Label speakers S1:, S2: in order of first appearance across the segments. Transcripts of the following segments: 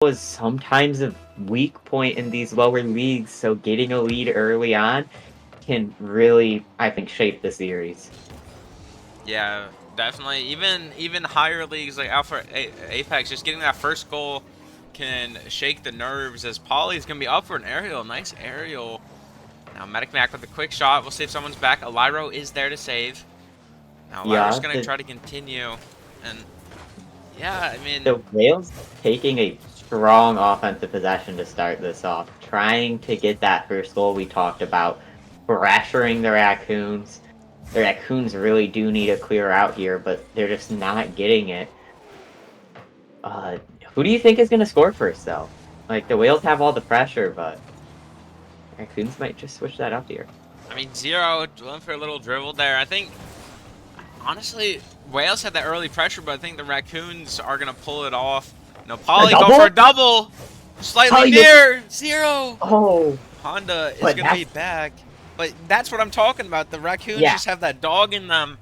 S1: was sometimes a weak point in these lower leagues, so getting a lead early on can really, I think, shape the series.
S2: Yeah, definitely. Even higher leagues like Alpha Apex, just getting that first goal can shake the nerves. As Polly's gonna be up for an aerial, nice aerial. Now Medic Mac with a quick shot. We'll see if someone's back. Eliro is there to save. Now Eliro's
S1: Yeah,
S2: gonna try to continue, and yeah, I mean,
S1: the Whales taking a strong offensive possession to start this off, trying to get that first goal we talked about, pressuring the Raccoons. The Raccoons really do need a clear out here, but they're just not getting it. Uh, who do you think is going to score first, though? Like, the Whales have all the pressure, but Raccoons might just switch that up here.
S2: I mean, Zero went for a little dribble there. I think honestly, Wales had that early pressure, but I think the Raccoons are gonna pull it off. You know,
S1: A
S2: Polly go for a
S1: double?
S2: double, slightly
S1: Polly makes.
S2: near Zero.
S1: Oh,
S2: Honda is
S1: but
S2: gonna be
S1: that's.
S2: back, but that's what I'm talking about. The Raccoons
S1: Yeah.
S2: just have that dog in them,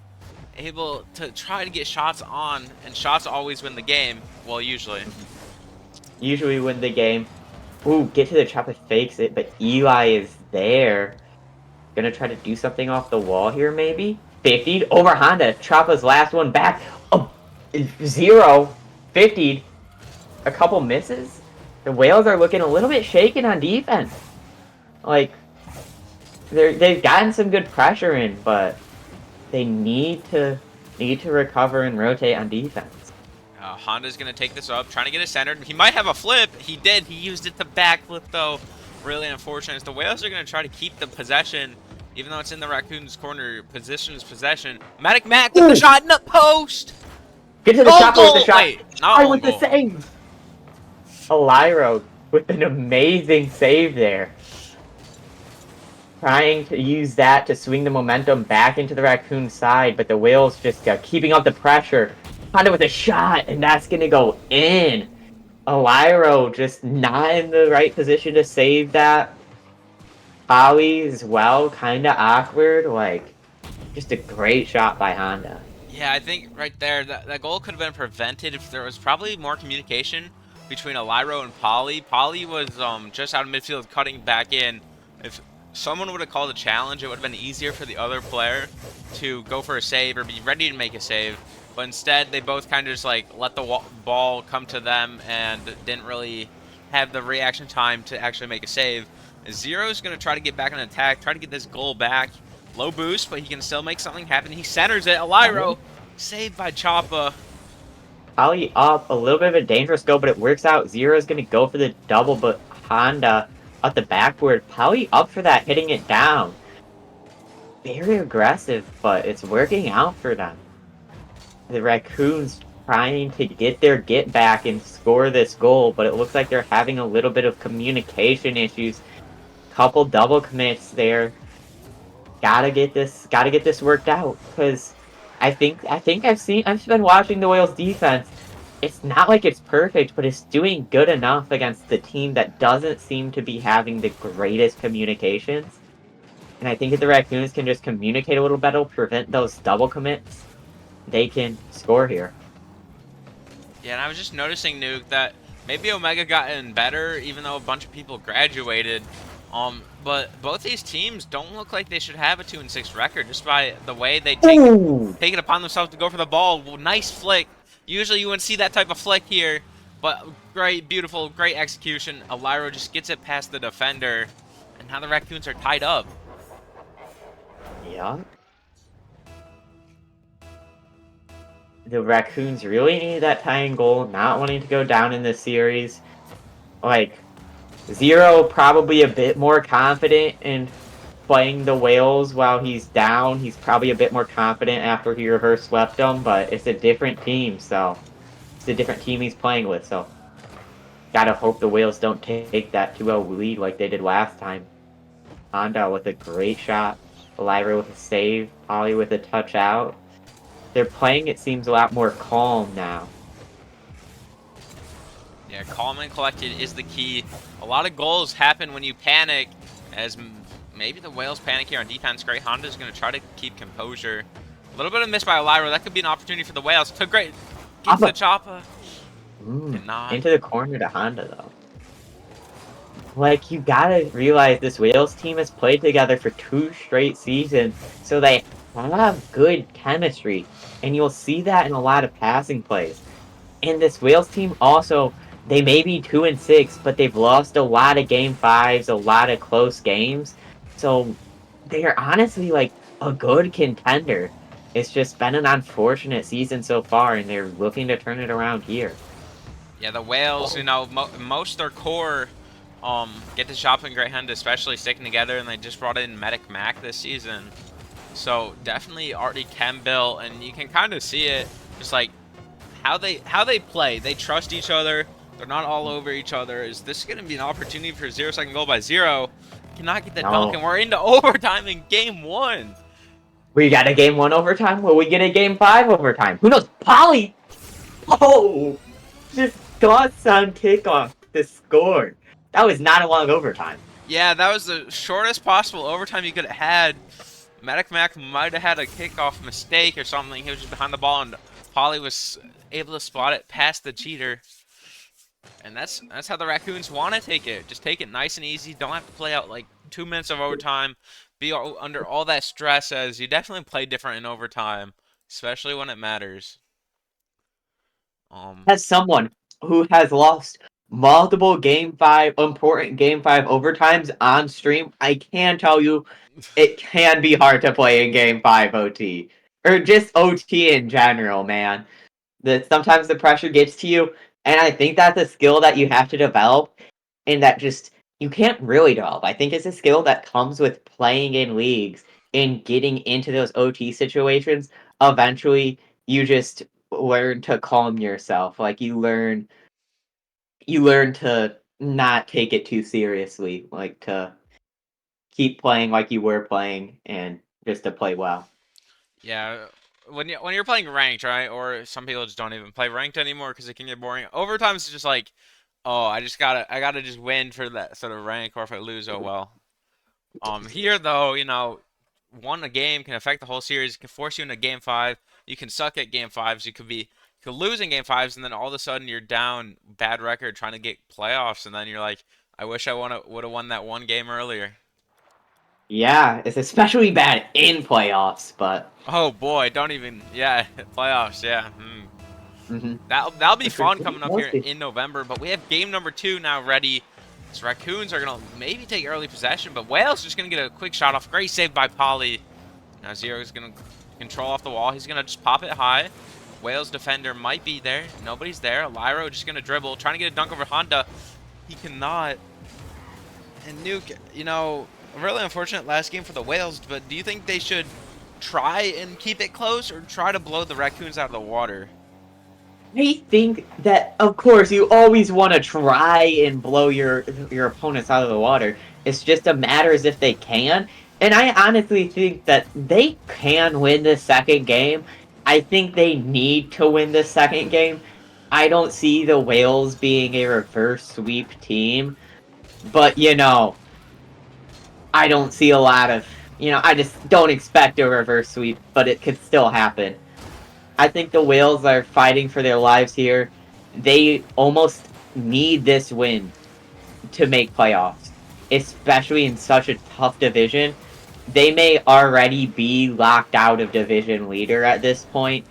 S2: able to try to get shots on, and shots always win the game. Well, usually.
S1: Usually win the game. Ooh, get to the trap, it fakes it, but Eli is there. Gonna try to do something off the wall here, maybe? 50 over Honda. Choppa's last one back. Oh, 0. 50. A couple misses. The Whales are looking a little bit shaken on defense. Like, they've gotten some good pressure in, but they need to recover and rotate on defense.
S2: Honda's going to take this up, trying to get it centered. He might have a flip. He did. He used it to backflip, though. Really unfortunate. The Whales are going to try to keep the possession, even though it's in the Raccoons' corner. Position is possession. Matic Mac with the
S1: Ooh,
S2: shot in the post.
S1: get to the
S2: Own
S1: Choppa with the
S2: goal.
S1: shot.
S2: Wait, not
S1: I
S2: own
S1: with the
S2: goal.
S1: save. Eliro with an amazing save there. Trying to use that to swing the momentum back into the Raccoon side, but the Whales just keeping up the pressure. Honda with a shot, and that's going to go in. Eliro just not in the right position to save that. Ollie as well, kind of awkward. Like, just a great shot by Honda.
S2: Yeah, I think right there, that goal could have been prevented if there was probably more communication between Eliro and Polly. Polly was just out of midfield cutting back in. If someone would have called a challenge, it would have been easier for the other player to go for a save or be ready to make a save. But instead, they both kind of just like let the ball come to them and didn't really have the reaction time to actually make a save. Zero's going to try to get back on attack, try to get this goal back. Low boost, but he can still make something happen. He centers it. Eliro saved by Choppa.
S1: Ollie up, a little bit of a dangerous go, but it works out. Zero is going to go for the double, but Honda at the backboard. Polly up for that, hitting it down. Very aggressive, but it's working out for them. The Raccoons trying to get their get back and score this goal, but it looks like they're having a little bit of communication issues. Couple double commits there. Gotta get this worked out, because I've been watching the Whales defense. It's not like it's perfect, but it's doing good enough against the team that doesn't seem to be having the greatest communications. And I think if the Raccoons can just communicate a little better, prevent those double commits, they can score here.
S2: Yeah, and I was just noticing, Nuke, that maybe Omega gotten better, even though a bunch of people graduated. But both these teams don't look like they should have a 2-6 record just by the way they take
S1: Ooh!
S2: it upon themselves to go for the ball. Well, nice flick. Usually you wouldn't see that type of flick here, but great, beautiful, great execution. Eliro just gets it past the defender, and now the Raccoons are tied up.
S1: Yeah. The Raccoons really need that tying goal, not wanting to go down in this series. Like, Zero probably a bit more confident in playing the Whales while he's down. He's probably a bit more confident after he reverse swept them, but it's a different team, so it's a different team he's playing with, so gotta hope the Whales don't take that 2-0 lead like they did last time. Honda with a great shot, Lyra with a save, Ollie with a touch out. They're playing, it seems, a lot more calm now.
S2: Yeah, calm and collected is the key. A lot of goals happen when you panic, as maybe the Whales panic here on defense. Great Honda's going to try to keep composure. A little bit of miss by Eliro. That could be an opportunity for the Whales. Took great. Gets the Choppa. Cannot.
S1: Into the corner to Honda, though. Like, you gotta realize this Wales team has played together for 2 straight seasons, so they have good chemistry, and you'll see that in a lot of passing plays. And this Wales team also, they may be 2-6, but they've lost a lot of game fives, a lot of close games. So they are honestly like a good contender. It's just been an unfortunate season so far, and they're looking to turn it around here.
S2: Yeah, the Whales, you know, most of their core get the shopping Greyhound especially sticking together, and they just brought in Medic Mac this season. So definitely Artie Campbell, and you can kind of see it, just like how they play. They trust each other. They're not all over each other. Is this going to be an opportunity for 0-second goal by Zero? Cannot get the dunk,
S1: No.
S2: and we're into overtime in game one.
S1: We got a game 1 overtime. Will we get a game 5 overtime? Who knows? Polly! Oh! Just dots on kickoff to score. That was not a long overtime.
S2: Yeah, that was the shortest possible overtime you could have had. Medic Mac might have had a kickoff mistake or something. He was just behind the ball, and Polly was able to spot it past the cheater. And that's how the Raccoons want to take it. Just take it nice and easy. Don't have to play out like 2 minutes of overtime. Be under all that stress, as you definitely play different in overtime, especially when it matters. Um,
S1: As someone who has lost multiple important game 5 overtimes on stream, I can tell you it can be hard to play in game 5 OT. Or just OT in general, man. That sometimes the pressure gets to you, and I think that's a skill that you have to develop, and that just you can't really develop. I think it's a skill that comes with playing in leagues and getting into those OT situations. Eventually, you just learn to calm yourself. Like you learn to not take it too seriously, like to keep playing like you were playing and just to play well.
S2: yeah, when you're playing ranked, right? Or some people just don't even play ranked anymore because it can get boring. Overtime is just like, oh, I gotta just win for that sort of rank, or if I lose, oh well. Here though, you know, one a game can affect the whole series. It can force you into game five. You can suck at game fives. You could lose in game fives, and then all of a sudden you're down, bad record, trying to get playoffs, and then you're like, I wish I would have won that one game earlier.
S1: Yeah, it's especially bad in playoffs, but
S2: Oh boy, don't even, yeah, playoffs, yeah.
S1: mhm.
S2: That'll be fun coming up
S1: We'll
S2: here
S1: see.
S2: in November. But we have game number 2 now ready. So Raccoons are gonna maybe take early possession, but Wales just gonna get a quick shot off. Great save by Polly. Now Zero is gonna control off the wall. He's gonna just pop it high. Wales defender might be there. Nobody's there. Lyro just gonna dribble, trying to get a dunk over Honda. He cannot. And Nuke, you know, a really unfortunate last game for the Wales. But do you think they should try and keep it close, or try to blow the Raccoons out of the water?
S1: I think that, of course, you always want to try and blow your opponents out of the water. It's just a matter as if they can. And I honestly think that they can win the second game. I think they need to win the second game. I don't see the Whales being a reverse sweep team. But, I don't see a lot of, I just don't expect a reverse sweep, but it could still happen. I think the Whales are fighting for their lives here. They almost need this win to make playoffs, especially in such a tough division. They may already be locked out of division leader at this point,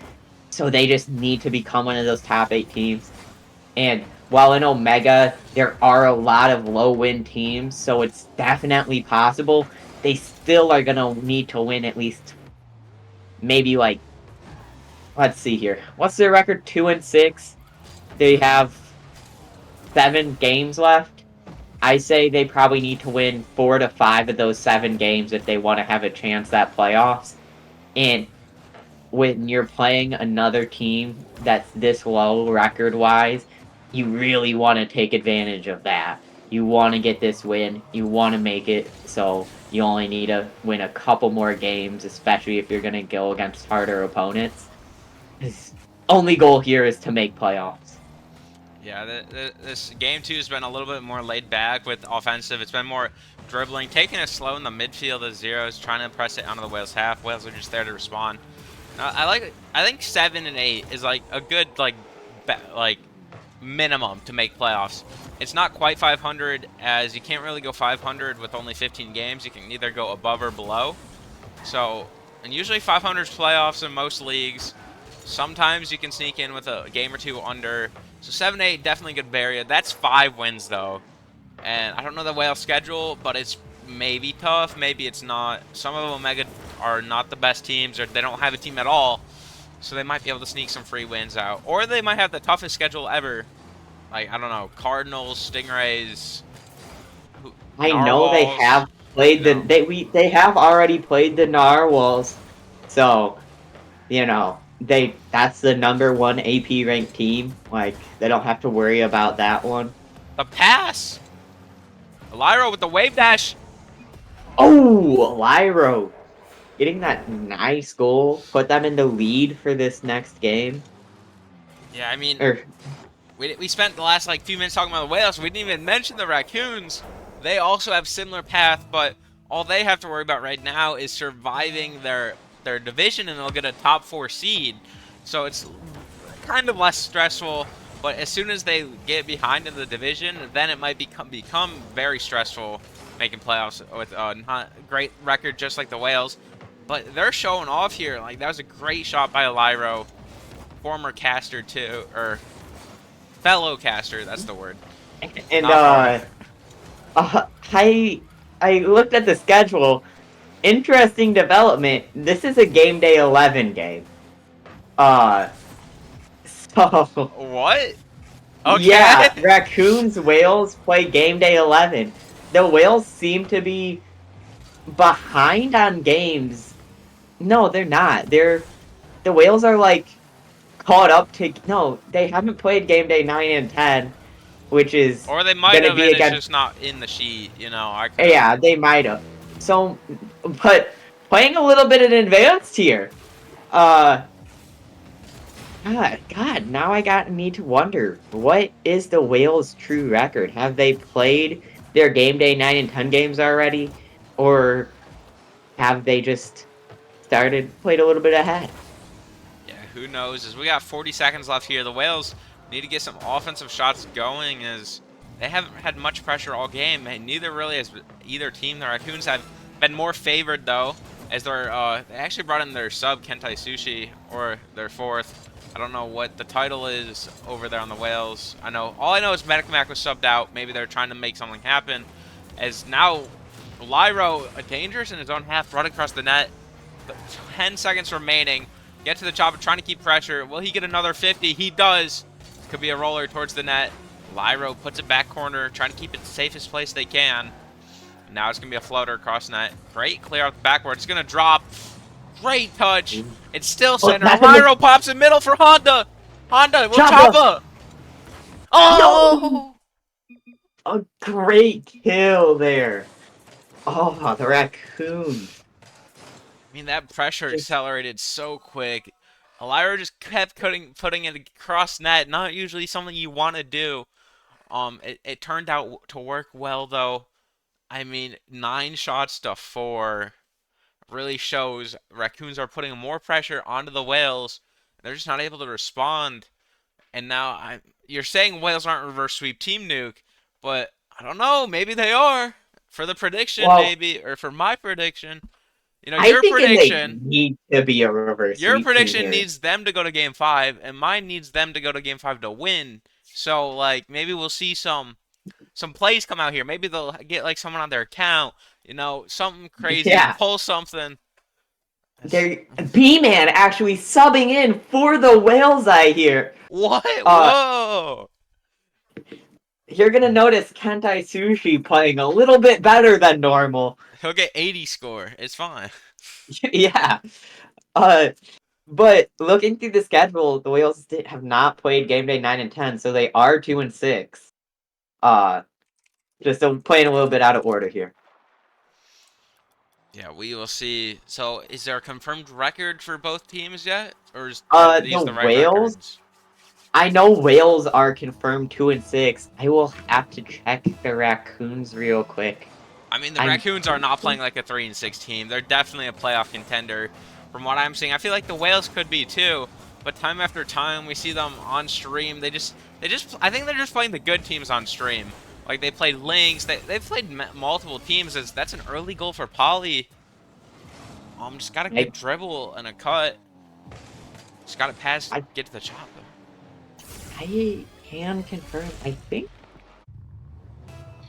S1: so they just need to become one of those top 8 teams. And while in Omega, there are a lot of low-win teams, so it's definitely possible. They still are going to need to win at least maybe like, let's see here. What's their record? 2-6. They have 7 games left. I say they probably need to win 4 to 5 of those 7 games if they want to have a chance at playoffs. And when you're playing another team that's this low record-wise, you really want to take advantage of that. You want to get this win. You want to make it so you only need to win a couple more games, especially if you're going to go against harder opponents. His only goal here is to make playoffs.
S2: Yeah, this game 2 has been a little bit more laid back with offensive. It's been more dribbling, taking it slow in the midfield as Zeros, trying to press it onto the Wales half. Wales are just there to respond. I think 7 and 8 is like a good like minimum to make playoffs. It's not quite 500, as you can't really go 500 with only 15 games. You can either go above or below. So, and usually 500 is playoffs in most leagues. Sometimes you can sneak in with a game or two under. So 7-8 definitely good barrier. That's 5 wins though. And I don't know the Whale schedule, but it's maybe tough, maybe it's not. Some of Omega are not the best teams, or they don't have a team at all. So they might be able to sneak some free wins out. Or they might have the toughest schedule ever. Like, I don't know, Cardinals, Stingrays,
S1: I know they
S2: Narwhals.
S1: have played
S2: You know.
S1: they have already played the Narwhals, so that's the #1 AP ranked team. Like they don't have to worry about that one.
S2: The pass! Lyra with the wave dash.
S1: Oh, Lyro getting that nice goal, put them in the lead for this next game.
S2: Yeah, I mean,
S1: Or
S2: we spent the last like few minutes talking about the Whales. We didn't even mention the Raccoons. They also have similar path, but all they have to worry about right now is surviving their division, and they'll get a top 4 seed. So it's kind of less stressful. But as soon as they get behind in the division, then it might become very stressful making playoffs with a not great record just like the Whales. But they're showing off here. Like, that was a great shot by Lyro, former caster too, or fellow caster. That's the word.
S1: and
S2: Not former.
S1: I looked at the schedule. Interesting development. This is a game day 11 game. Uh, so
S2: What?
S1: yeah,
S2: Okay.
S1: Raccoons Whales play game day 11. The Whales seem to be behind on games. No, they're not. The Whales are like caught up to no, they haven't played game day 9 and 10, which is
S2: Or they might
S1: gonna
S2: have,
S1: be
S2: and it's
S1: against
S2: just not in the sheet. You know, I could have.
S1: yeah, they might have. So but playing a little bit in advanced here. Uh God, now I need to wonder, what is the Whales' true record? Have they played their game day 9 and 10 games already? Or have they just played a little bit ahead?
S2: Yeah, who knows? As we got 40 seconds left here, the Whales need to get some offensive shots going, as they haven't had much pressure all game, and neither really has either team. The Raccoons have been more favored though, as they actually brought in their sub Kentai Sushi, or their fourth. I don't know what the title is over there on the Whales. All I know is Medic Mac was subbed out. Maybe they're trying to make something happen. As now Lyro, dangerous in his own half, running across the net. 10 seconds remaining. Get to the chopper, trying to keep pressure. Will he get another 50? He does. Could be a roller towards the net. Lyro puts it back corner, trying to keep it the safest place they can. Now it's going to be a floater across net. Great clear out the backward. It's going to drop. Great touch. It's still
S1: Oh,
S2: center.
S1: that's in the
S2: Lyro pops in middle for Honda. Honda will
S1: chopper!
S2: chopper.
S1: No!
S2: Oh!
S1: A great kill there. Oh, the Raccoon.
S2: I mean, that pressure
S1: Just
S2: accelerated so quick. Lyra just kept putting it across net. Not usually something you want to do. It turned out to work well though. I mean, 9 shots to 4 really shows Raccoons are putting more pressure onto the Whales. They're just not able to respond. And now you're saying Whales aren't reverse sweep team nuke, but I don't know. Maybe they are for the prediction,
S1: well,
S2: maybe, or for my prediction.
S1: I think they need to be a reverse
S2: Your
S1: sweep team
S2: prediction
S1: here.
S2: needs them to go to game 5, and mine needs them to go to game 5 to win. So like maybe we'll see some plays come out here. Maybe they'll get like someone on their account, something crazy,
S1: Yeah.
S2: pull something.
S1: B-Man actually subbing in for the Whales, I hear.
S2: What?
S1: Uh,
S2: Whoa!
S1: you're gonna notice Kentai Sushi playing a little bit better than normal.
S2: He'll get 80 score. It's fine.
S1: Yeah. Uh, but looking through the schedule, the Whales have not played game day 9 and 10, so they are 2 and 6. Uh, just playing a little bit out of order here.
S2: Yeah, we will see. So, is there a confirmed record for both teams yet, or are these
S1: The
S2: the right
S1: Whales.
S2: records?
S1: I know Whales are confirmed 2 and 6. I will have to check the Raccoons real quick.
S2: I mean, the Raccoons are not playing like a 3-6 team. They're definitely a playoff contender. From what I'm seeing, I feel like the Whales could be too. but time after time we see them on stream. I think they're just playing the good teams on stream. Like they played Lynx, they've played multiple teams. That's an early goal for Poly. Just got a
S1: I
S2: good dribble and a cut. Just got to pass,
S1: I
S2: get to the chopper.
S1: I can confirm. I think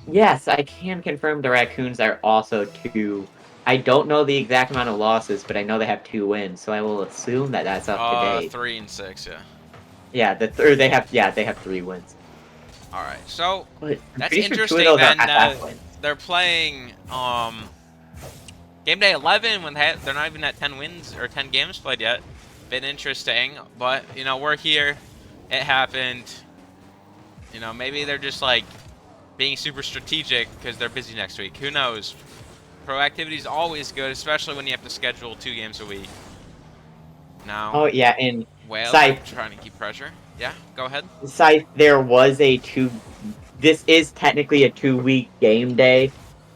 S1: yes, I can confirm the Raccoons are also 2. I don't know the exact amount of losses, but I know they have 2 wins, so I will assume that that's up to date.
S2: 3 and 6, yeah.
S1: Yeah, the third they have 3 wins.
S2: All right, so
S1: But I'm
S2: that's
S1: pretty sure 2 of
S2: interesting.
S1: those are
S2: Then
S1: FF wins.
S2: they're playing game day 11 when they're not even at 10 wins or 10 games played yet. Been interesting, but you know we're here. It happened. You know maybe they're just like being super strategic because they're busy next week. Who knows? Proactivity is always good, especially when you have to schedule 2 games a week. Now,
S1: Oh yeah, and
S2: Wales are
S1: Scythe,
S2: trying to keep pressure. Yeah, go ahead.
S1: There was a 2. This is technically a 2-week game day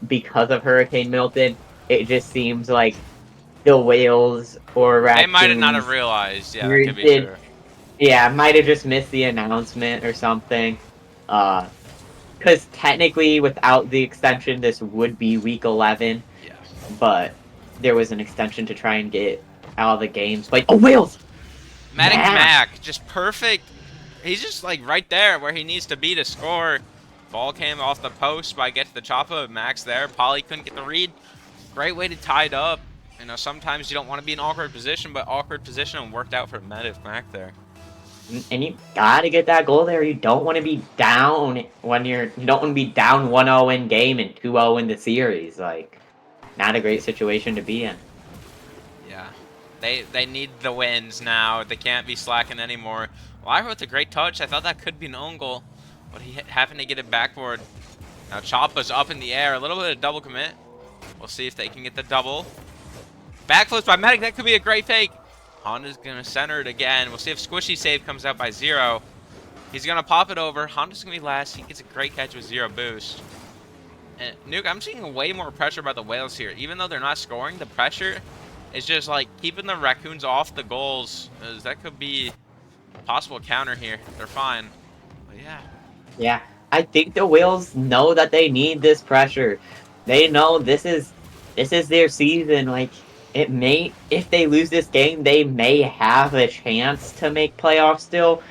S1: because of Hurricane Milton. It just seems like the Whales or
S2: They might have not have
S1: Raccoons
S2: realized. Yeah, that could be
S1: did,
S2: true.
S1: yeah, might have just missed the announcement or something. Because technically, without the extension, this would be week 11.
S2: Yeah.
S1: But there was an extension to try and get all the games. Like, oh, Wales!
S2: Medic
S1: Mac!
S2: Mac, just perfect. He's just like right there where he needs to be to score. Ball came off the post by get to the chopper. Max there. Polly couldn't get the read. Great way to tie it up. You know, sometimes you don't want to be in awkward position, but awkward position and worked out for Medic Mac there.
S1: And you gotta get that goal there. You don't want to be down when you don't want to be down 1-0 in game and 2-0 in the series. Like, not a great situation to be in.
S2: Yeah. They need the wins now. They can't be slacking anymore. Lyra with a great touch. I thought that could be an own goal, but he happened to get it backboard. Now Choppa's up in the air. A little bit of double commit. We'll see if they can get the double. Backflips by Medic. That could be a great fake. Honda's going to center it again. We'll see if Squishy save comes out by 0. He's going to pop it over. Honda's going to be last. He gets a great catch with 0 boost. And Nuke, I'm seeing way more pressure by the Whales here. Even though they're not scoring, the pressure is just like keeping the Raccoons off the goals. That could be a possible counter here. They're fine. But yeah.
S1: Yeah, I think the Whales know that they need this pressure. They know this is their season. Like, it may, if they lose this game, they may have a chance to make playoffs still,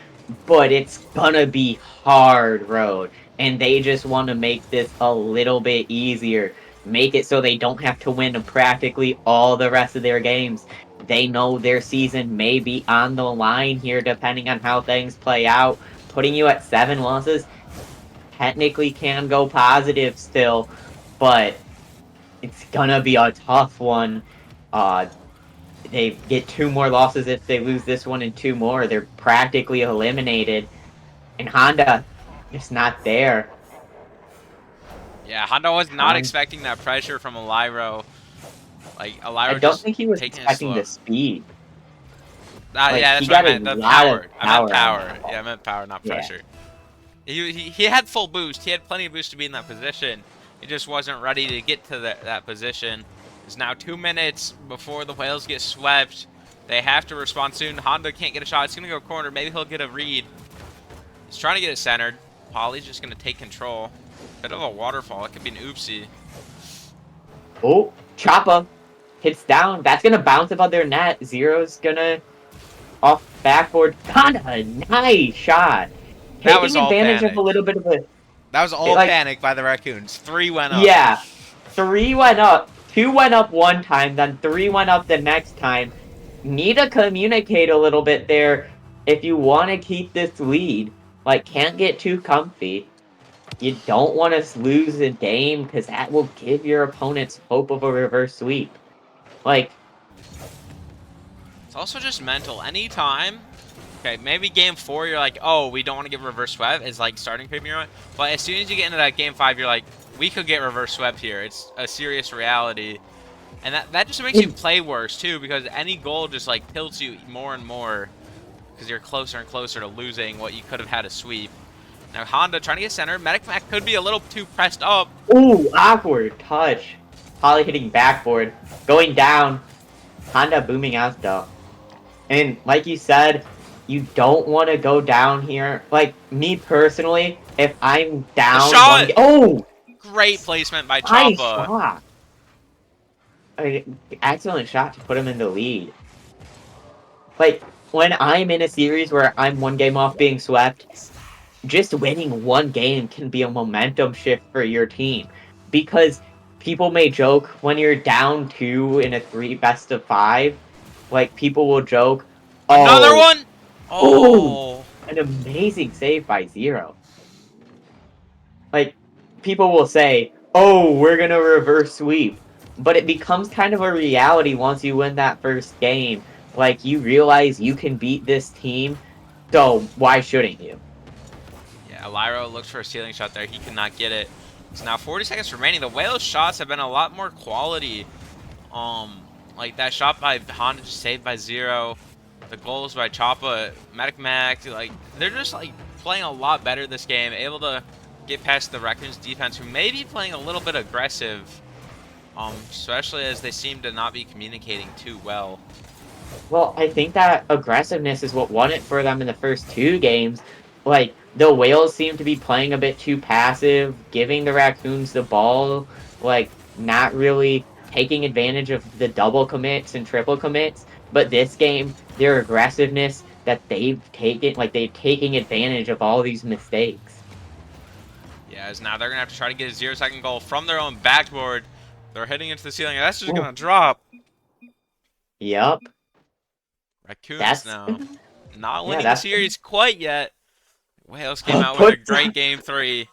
S1: but it's gonna be hard road. And they just want to make this a little bit easier. Make it so they don't have to win practically all the rest of their games. They know their season may be on the line here depending on how things play out. Putting you at 7 losses technically can go positive still, but it's gonna be a tough one. They get 2 more losses if they lose this one and 2 more. They're practically eliminated. And Honda just not there.
S2: Yeah, Honda was not expecting that pressure from Eliro. Like, Eliro
S1: I don't think he was expecting the speed. Like,
S2: yeah, that's what I meant. The power. I meant power. Yeah, I meant power, not pressure. He had full boost. He had plenty of boost to be in that position. He just wasn't ready to get to that position. It's now 2 minutes before the Whales get swept. They have to respond soon. Honda can't get a shot. It's going to go corner. Maybe he'll get a read. He's trying to get it centered. Polly's just going to take control. Bit of a waterfall. It could be an oopsie.
S1: Oh, Choppa hits down. That's going to bounce above their net. Zero's going to off backboard. Honda, nice shot.
S2: That was
S1: taking
S2: all
S1: advantage
S2: panic.
S1: of a little bit of a...
S2: That was all panic by the Raccoons. 3 went up.
S1: Yeah. 3 went up. 2 went up one time, then 3 went up the next time. Need to communicate a little bit there if you want to keep this lead. Like, can't get too comfy. You don't want to lose a game because that will give your opponents hope of a reverse sweep. Like...
S2: It's also just mental. Anytime... Okay, maybe game 4 you're like, oh, we don't want to get reverse swept. It's like starting Premier Run. But as soon as you get into that game 5, you're like, we could get reverse swept here. It's a serious reality. And that just makes you play worse, too, because any goal just, like, tilts you more and more because you're closer and closer to losing what you could have had a sweep. Now, Honda trying to get center. Medic Mac could be a little too pressed up.
S1: Ooh, awkward touch. Polly hitting backboard. Going down. Honda booming out, though. And like you said, you don't want to go down here. Like, me personally, if I'm
S2: The
S1: down one
S2: shot!
S1: game... Oh!
S2: Great placement by
S1: Nice
S2: Choppa.
S1: shot! I mean, excellent shot to put him in the lead. Like, when I'm in a series where I'm one game off being swept, just winning one game can be a momentum shift for your team. Because people may joke when you're down 2 in a 3 best of 5, like, people will joke,
S2: Another
S1: oh,
S2: one?
S1: oh,
S2: Oh.
S1: an amazing save by Zero. Like, people will say, oh, we're gonna reverse sweep. But it becomes kind of a reality once you win that first game. Like, you realize you can beat this team, so why shouldn't you?
S2: Yeah, Lyro looks for a ceiling shot there. He cannot get it. So now 40 seconds remaining. The Whale's shots have been a lot more quality. Like that shot by Honda just saved by Zero. The goals by Choppa, Medic Mac, like they're just like playing a lot better this game, able to get past the Raccoons defense, who may be playing a little bit aggressive, especially as they seem to not be communicating too well.
S1: Well, I think that aggressiveness is what won it for them in the first 2 games. Like, the Whales seem to be playing a bit too passive, giving the Raccoons the ball, like, not really taking advantage of the double commits and triple commits. But this game, their aggressiveness that they've taken, like, they're taking advantage of all these mistakes.
S2: Yeah, as now they're gonna have to try to get a 0-second goal from their own backboard. They're heading into the ceiling, and that's just
S1: Ooh.
S2: gonna drop.
S1: Yup.
S2: Raccoons
S1: That's,
S2: now not
S1: yeah,
S2: winning the
S1: that's
S2: series quite yet. Wales came out with a
S1: put
S2: great game 3.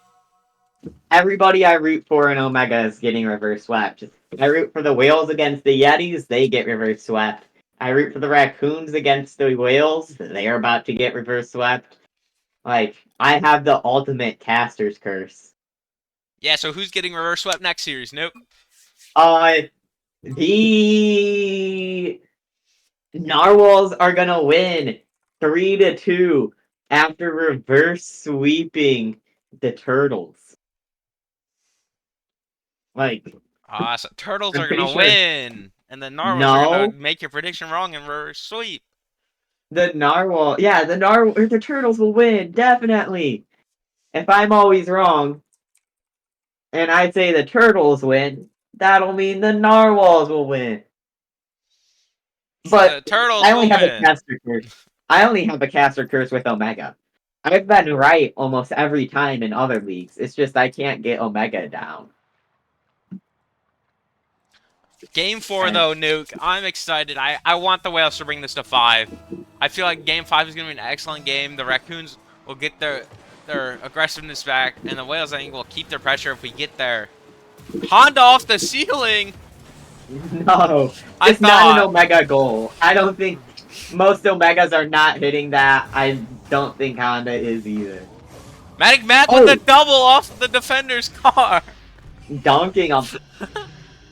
S1: everybody I root for in Omega is getting reverse swept. I root for the Whales against the Yetis, they get reverse swept. I root for the Raccoons against the Whales, they are about to get reverse swept. Like, I have the ultimate caster's curse.
S2: Yeah, so who's getting reverse swept next series? Nope.
S1: Uh, the Narwhals are gonna win 3-2 after reverse sweeping the Turtles. Like,
S2: So Turtles
S1: I'm
S2: are
S1: pretty
S2: gonna
S1: sure.
S2: win, and the Narwhals are gonna
S1: No,
S2: make your prediction wrong and reverse sweep.
S1: the narwhal, yeah, the turtles will win, definitely. If I'm always wrong, and I'd say the turtles win, that'll mean the narwhals will win.
S2: So
S1: But
S2: the Turtles
S1: I only
S2: will
S1: have a
S2: win.
S1: caster curse. I only have a caster curse with Omega. I've been right almost every time in other leagues. It's just I can't get Omega down.
S2: Game 4,
S1: And
S2: though, Nuke. I'm excited. I want the Whales to bring this to 5. I feel like Game 5 is going to be an excellent game. The Raccoons will get their aggressiveness back, and the Whales, I think, will keep their pressure if we get there. Honda off the ceiling!
S1: no,
S2: I
S1: just not an
S2: thought.
S1: Omega goal. I don't think most Omegas are not hitting that. I don't think Honda is either.
S2: Medic Mac with the
S1: Oh,
S2: double off the defender's car.
S1: donking on.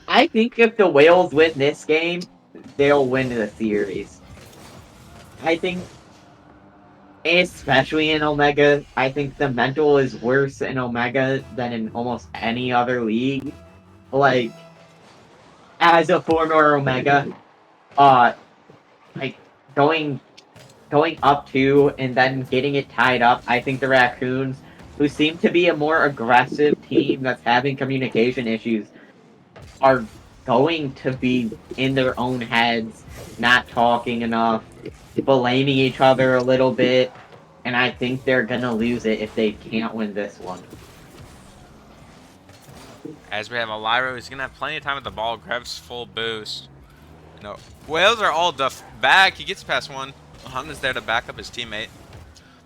S1: I think if the Whales win this game, they'll win the series. I think, especially in Omega, I think the mental is worse in Omega than in almost any other league. Like, as a former Omega, uh, like going going up 2 and then getting it tied up, I think the Raccoons, who seem to be a more aggressive team that's having communication issues, are going to be in their own heads, not talking enough, blaming each other a little bit, and I think they're gonna lose it if they can't win this one.
S2: As we have a Lyra who's going to have plenty of time with the ball, grabs full boost. No, Whales are all back. He gets past one. Honda's there to back up his teammate.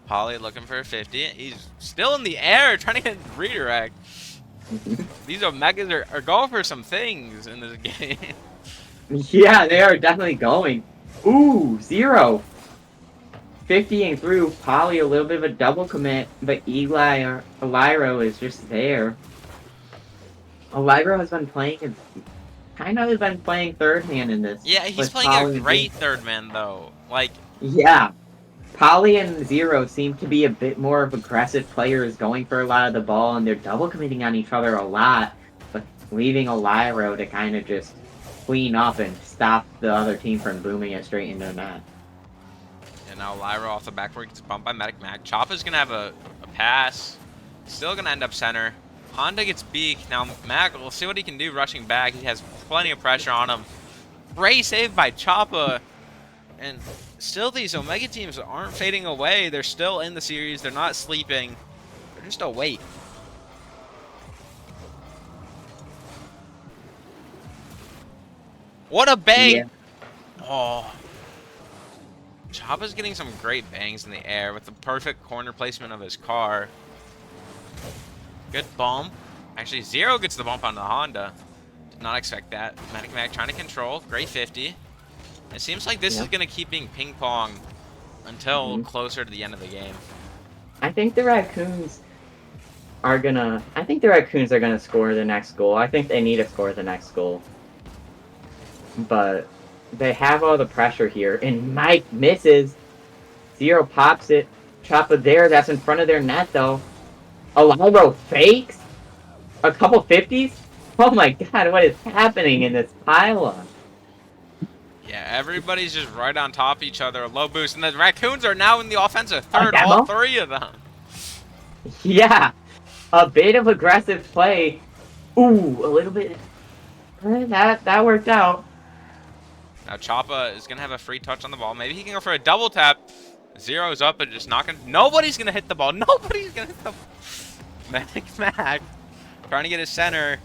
S2: Polly looking for a 50. He's still in the air trying to get redirect. These Omegas are going for some things in this game.
S1: Yeah, they are definitely going. Ooh, Zero. 50ing through, Polly a little bit of a double commit, but Eli or Eliro is just there. Eliro has been playing, kind of been playing third hand in this,
S2: Yeah, he's
S1: with
S2: playing a
S1: Polly and
S2: great third man, though. Like,
S1: yeah, Polly and Zero seem to be a bit more of aggressive players, going for a lot of the ball, and they're double committing on each other a lot, but leaving Eliro to kind of just clean up and stop the other team from booming it straight into the net.
S2: Now Lyra off the backboard gets bumped by Medic Mac. Choppa's gonna have a pass. Still gonna end up center. Honda gets beak. Now Mac, we'll see what he can do rushing back. He has plenty of pressure on him. Great save by Choppa. And still these Omega teams aren't fading away. They're still in the series. They're not sleeping. They're just awake. What a bang!
S1: Yeah.
S2: Oh. Choppa's getting some great bangs in the air with the perfect corner placement of his car. Good bump. Actually, Zero gets the bump on the Honda. Did not expect that. Medic Mac trying to control. Great 50. It seems like this is going to keep being ping pong until closer to the end of the game.
S1: I think the Raccoons are gonna. I think the Raccoons are gonna score the next goal. I think they need to score the next goal, but they have all the pressure here. And Mike misses. Zero pops it. Choppa there. That's in front of their net though. Aliro fakes a couple 50s. Oh my god, what is happening in this pylon?
S2: Yeah, everybody's just right on top of each other. Low boost. And the Raccoons are now in the offensive
S1: A
S2: third. All
S1: demo?
S2: three of them.
S1: Yeah, a bit of aggressive play. Ooh, a little bit. That worked out.
S2: Now Choppa is going to have a free touch on the ball. Maybe he can go for a double tap. Zero's up and just not going to... Nobody's going to hit the ball. Nobody's going to hit the ball. Medic Mac trying to get his center.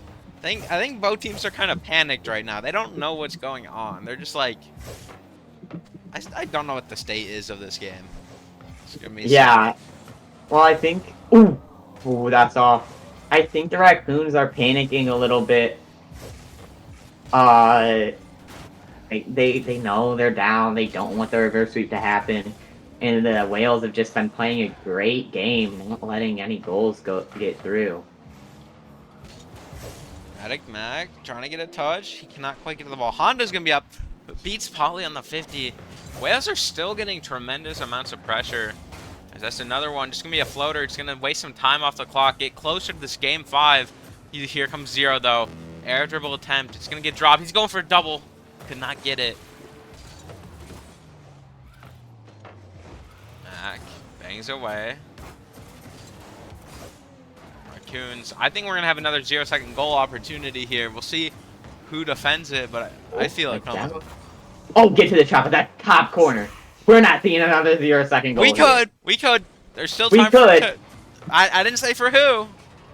S2: I think both teams are kind of panicked right now. They don't know what's going on. They're just like... I don't know what the state is of this game. It's gonna be
S1: Yeah. Well, I think... Ooh, that's off. I think the Raccoons are panicking a little bit. They know they're down. They don't want the reverse sweep to happen. And the Whales have just been playing a great game, not letting any goals get through.
S2: Medic Mac trying to get a touch. He cannot quite get to the ball. Honda's going to be up. But beats Polly on the 50. Whales are still getting tremendous amounts of pressure. As that's another one. Just going to be a floater. It's going to waste some time off the clock. Get closer to this game 5. Here comes Zero, though. Air dribble attempt. It's going to get dropped. He's going for a double. Could not get it. Mac bangs away. Raccoons. I think we're going to have another 0-second goal opportunity here. We'll see who defends it, but I feel like...
S1: Oh, get to the top of that top corner. We're not seeing another 0-second goal.
S2: We could. There's still time for... I didn't say for who.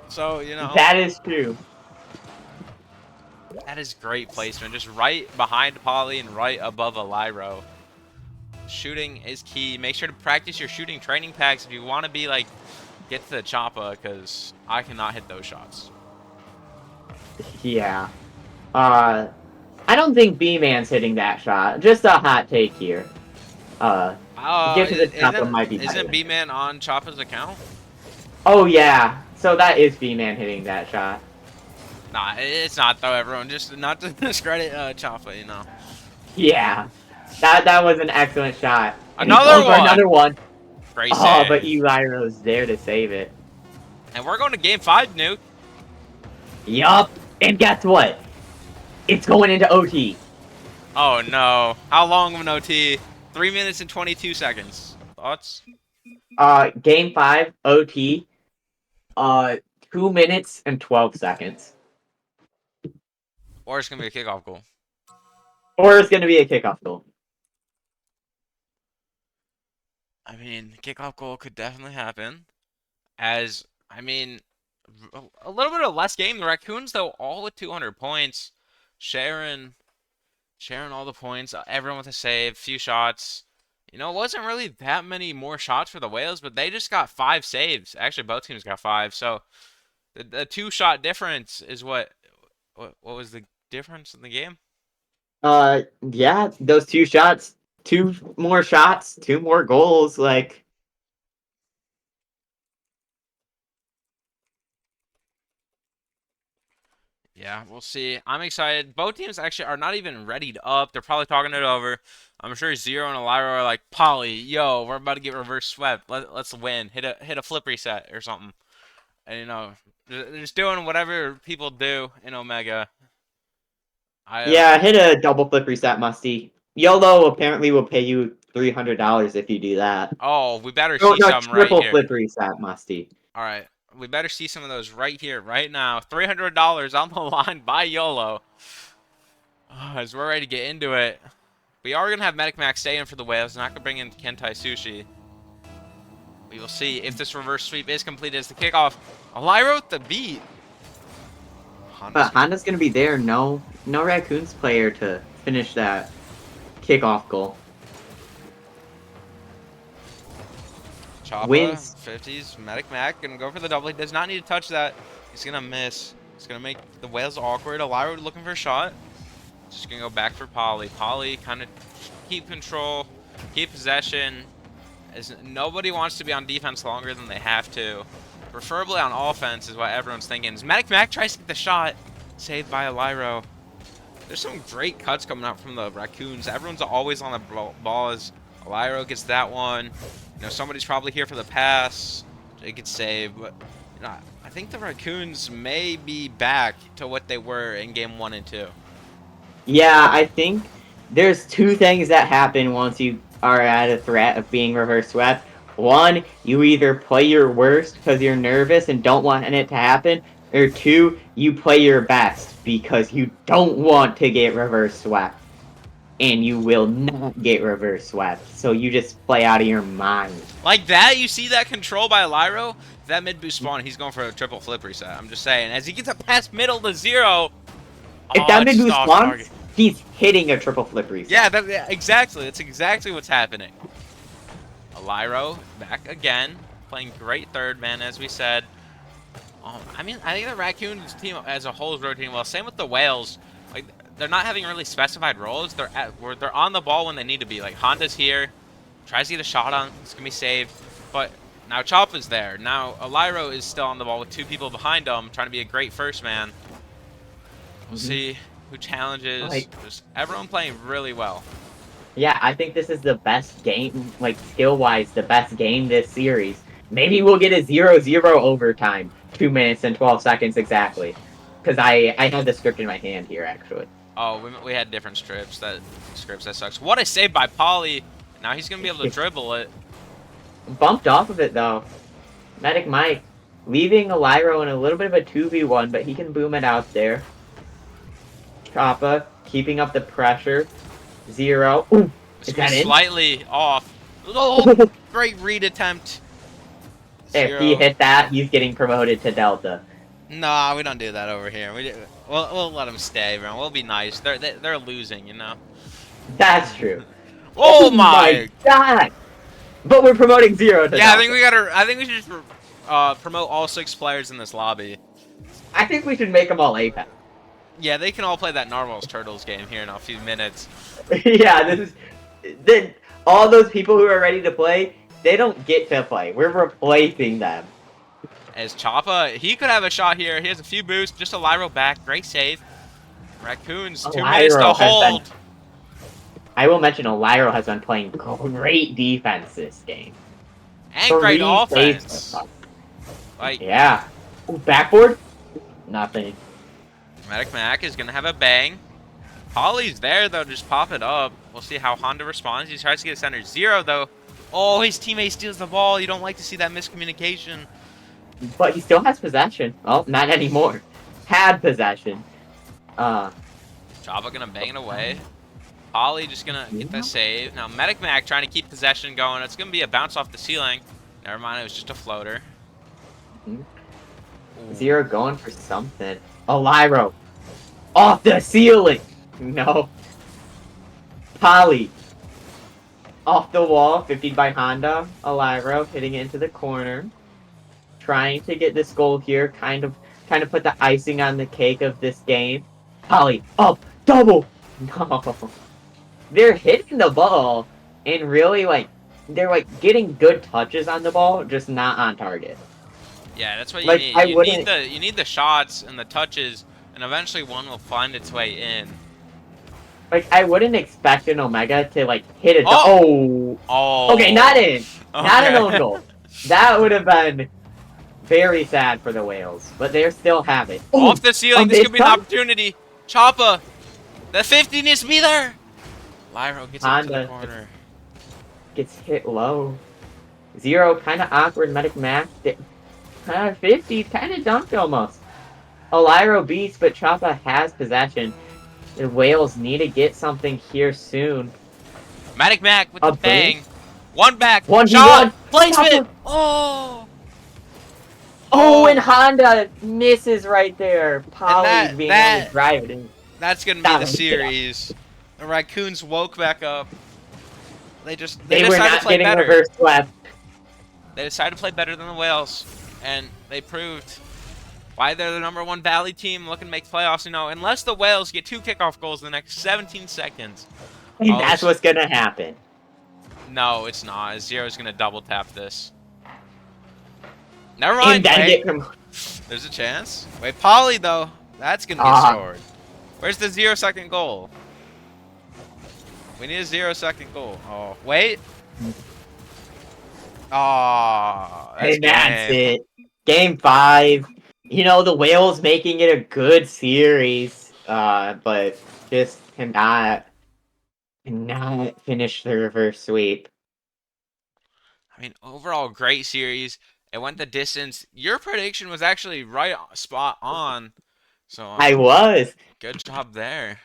S2: So, you know.
S1: That is true.
S2: That is great placement. Just right behind Polly and right above Aliro. Shooting is key. Make sure to practice your shooting training packs if you want to be like... Get to the Choppa, because I cannot hit those shots.
S1: Yeah. I don't think B-Man's hitting that shot. Just a hot take here. Get to the Choppa might be better.
S2: Isn't B-Man on Choppa's account?
S1: Oh, yeah. So that is B-Man hitting that shot.
S2: Nah, it's not, though, everyone. Just not to discredit Choppa, you know.
S1: Yeah. That was an excellent shot.
S2: Another one!
S1: Another one.
S2: Great save.
S1: Oh, but Eliro's there to save it.
S2: And we're going to game 5, Nuke.
S1: Yup. And guess what? It's going into OT.
S2: Oh, no. How long of an OT? 3 minutes and 22 seconds. Thoughts?
S1: Game 5, OT. 2 minutes and 12 seconds.
S2: Or it's going to be a kickoff goal.
S1: Or it's going to be a kickoff goal.
S2: I mean, kickoff goal could definitely happen. As, I mean, a little bit of less game. The Raccoons, though, all with 200 points. Sharon all the points. Everyone with a save. Few shots. You know, it wasn't really that many more shots for the Whales, but they just got 5 saves. Actually, both teams got 5. So, the 2-shot difference is what was the difference in the game?
S1: Yeah, those 2 shots. 2 more shots, 2 more goals, like...
S2: Yeah, we'll see. I'm excited. Both teams actually are not even readied up. They're probably talking it over. I'm sure Zero and Aliro are like, Polly, yo, we're about to get reverse swept. Let's win. Hit a flip reset or something. And, you know, they're just doing whatever people do in Omega.
S1: Yeah, hit a double flip reset, Musty. YOLO apparently will pay you $300 if you do that.
S2: Oh, we better
S1: Oh,
S2: see
S1: no,
S2: some right
S1: triple
S2: here.
S1: flip reset, Musty.
S2: All right, we better see some of those right here, right now. $300 on the line by YOLO. Oh, as we're ready to get into it. We are going to have Medic Max stay in for the whales. Not going to bring in Kentai Sushi. We will see if this reverse sweep is completed as the kickoff. Elira with the beat.
S1: But Honda's gonna be there. No Raccoons player to finish that kickoff goal.
S2: Choppa,
S1: Wins.
S2: 50s. Medic Mac going to go for the double. He does not need to touch that. He's going to miss. He's going to make the whales awkward. Elira looking for a shot. Just going to go back for Polly. Polly kind of keep control, keep possession. As nobody wants to be on defense longer than they have to. Preferably on offense is what everyone's thinking. As Medic Mac tries to get the shot. Saved by Elira. There's some great cuts coming out from the Raccoons. Everyone's always on the ball as Elira gets that one. You know, somebody's probably here for the pass. It gets saved. But you know, I think the Raccoons may be back to what they were in game 1 and 2.
S1: Yeah, I think there's two things that happen once you are at a threat of being reverse swept. One, you either play your worst because you're nervous and don't want it to happen, or two, you play your best because you don't want to get reverse swept. And you will not get reverse swept, so you just play out of your mind.
S2: Like that, you see that control by Elira? That mid boost spawn, he's going for a triple flip reset. I'm just saying, as he gets a pass middle to zero.
S1: If that mid boost spawns, he's hitting a triple flip reset.
S2: Yeah, exactly. That's exactly what's happening. Elira back again, playing great third man, as we said. I mean, I think the Raccoons team as a whole is rotating well. Same with the Whales. Like, they're not having really specified roles. They're on the ball when they need to be. Like, Honda's here, tries to get a shot on. It's gonna be saved, but now Choppa's there. Now Elira is still on the ball with 2 people behind him, trying to be a great first man. We'll see who challenges. Just everyone playing really well.
S1: Yeah, I think this is the best game, like, skill-wise, the best game this series. Maybe we'll get a 0-0 overtime. 2 minutes and 12 seconds exactly. Because I have the script in my hand here, actually.
S2: Oh, we had different scripts. That sucks. What a save by Polly. Now he's going to be able to dribble it.
S1: Bumped off of it, though. Medic Mike leaving Elira in a little bit of a 2v1, but he can boom it out there. Choppa keeping up the pressure. 0. Ooh, is that in?
S2: Slightly off. Oh, great read attempt. 0.
S1: If he hit that, he's getting promoted to Delta.
S2: Nah, we don't do that over here. We'll let them stay, bro. We'll be nice. They're losing, you know.
S1: That's true.
S2: Oh my
S1: god! But we're promoting 0 to
S2: yeah,
S1: Delta.
S2: I think we should just promote all 6 players in this lobby.
S1: I think we should make them all Apex.
S2: Yeah, they can all play that Narwhals Turtles game here in a few minutes.
S1: Yeah, all those people who are ready to play, they don't get to play. We're replacing them.
S2: As Choppa, he could have a shot here. He has a few boosts. Just Elira back. Great save. Raccoons, 2 minutes to hold.
S1: I will mention Elira has been playing great defense this game.
S2: And great offense. Like,
S1: yeah. Ooh, backboard? Nothing.
S2: Medic Mac is going to have a bang. Polly's there, though. Just pop it up. We'll see how Honda responds. He tries to get center. 0, though. Oh, his teammate steals the ball. You don't like to see that miscommunication.
S1: But he still has possession. Oh, not anymore. Had possession.
S2: Choppa gonna bang it away. Polly just gonna get the save. Now Medic Mac trying to keep possession going. It's gonna be a bounce off the ceiling. Never mind, it was just a floater.
S1: 0 going for something. Elira. Off the ceiling! No. Polly. Off the wall, 50 by Honda. Elira hitting it into the corner. Trying to get this goal here, kind of put the icing on the cake of this game. Polly, up, double! No. They're hitting the ball, and really, they're, getting good touches on the ball, just not on target.
S2: Yeah, that's what you need. You need the shots and the touches, and eventually one will find its way in.
S1: I wouldn't expect an Omega to, hit it.
S2: Oh!
S1: Okay, not in.
S2: Okay.
S1: Not an own goal. That would have been very sad for the Whales, but they still have it.
S2: Off the ceiling, this could be an opportunity. Choppa, the 50 needs to be there. Lyro gets into the corner.
S1: gets hit low. Zero, kind of awkward. Medic Mac, kind of 50, kind of dumped almost. Eliro beats, but Choppa has possession. The Whales need to get something here soon.
S2: Matic Mac with the
S1: A burst?
S2: bang. One back. Shot.
S1: 1v1!
S2: Placement.
S1: Choppa!
S2: Oh.
S1: Oh, and
S2: Oh.
S1: Honda misses right there.
S2: And
S1: Polly being able to drive it in.
S2: that's gonna be
S1: Stop
S2: the
S1: him. Get up.
S2: series. The Raccoons woke back up. They
S1: They were
S2: decided to
S1: not
S2: play
S1: getting
S2: better.
S1: reverse swept.
S2: They decided to play better than the Whales, and they proved why they're the #1 Valley team looking to make playoffs. You know, unless the Whales get 2 kickoff goals in the next 17 seconds.
S1: And
S2: Oh,
S1: that's what's going to happen.
S2: no, it's not. Zero's gonna double tap this. Never
S1: And
S2: mind.
S1: then
S2: Wait,
S1: get...
S2: there's a chance. Wait, Polly though. That's gonna get scored. Where's the 0-second goal? We need a 0-second goal. Oh, wait. Oh, that's
S1: And that's
S2: game.
S1: it. Game 5. You know, the Whales making it a good series, but just cannot finish the reverse sweep.
S2: I mean, overall, great series. It went the distance. Your prediction was actually right spot on. So,
S1: I was.
S2: good job there.